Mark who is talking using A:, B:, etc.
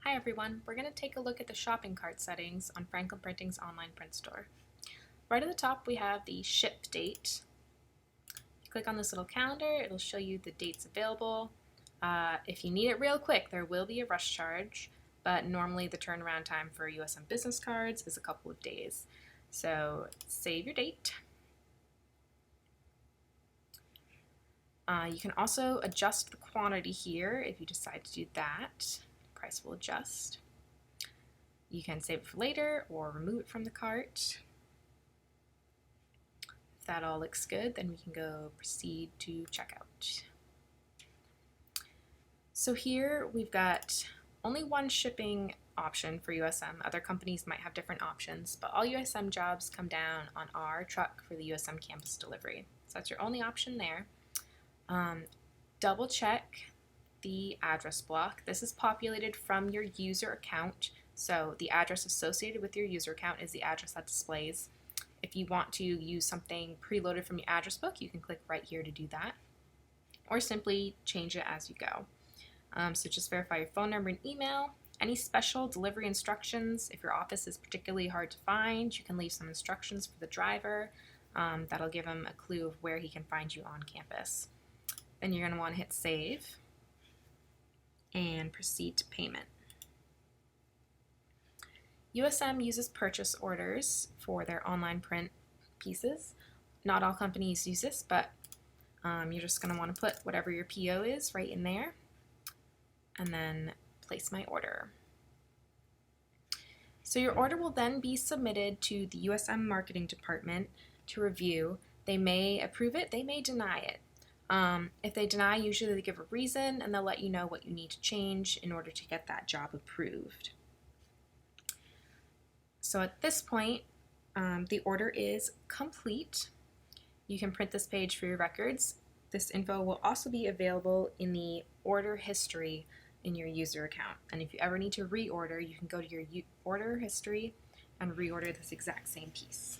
A: Hi everyone, we're going to take a look at the shopping cart settings on Franklin Printing's online print store. Right at the top we have the ship date. Click on this little calendar, it'll show you the dates available. If you need it real quick, there will be a rush charge, but normally the turnaround time for USM business cards is a couple of days. So save your date. You can also adjust the quantity here if you decide to do that. The price will adjust. You can save it for later or remove it from the cart. If that all looks good, then we can go proceed to checkout. So here we've got only one shipping option for USM. Other companies might have different options, but all USM jobs come down on our truck for the USM campus delivery. So that's your only option there. Double check the address block. This is populated from your user account. So the address associated with your user account is the address that displays. If you want to use something preloaded from your address book, you can click right here to do that, or simply change it as you go. So just verify your phone number and email. Any special delivery instructions, if your office is particularly hard to find, you can leave some instructions for the driver. That'll give him a clue of where he can find you on campus. Then you're going to want to hit save and proceed to payment. USM uses purchase orders for their online print pieces. Not all companies use this, but you're just going to want to put whatever your PO is right in there and then place my order. So your order will then be submitted to the USM marketing department to review. They may approve it, they may deny it. If they deny, usually they give a reason and they'll let you know what you need to change in order to get that job approved. So at this point, the order is complete. You can print this page for your records. This info will also be available in the order history in your user account. And if you ever need to reorder, you can go to your order history and reorder this exact same piece.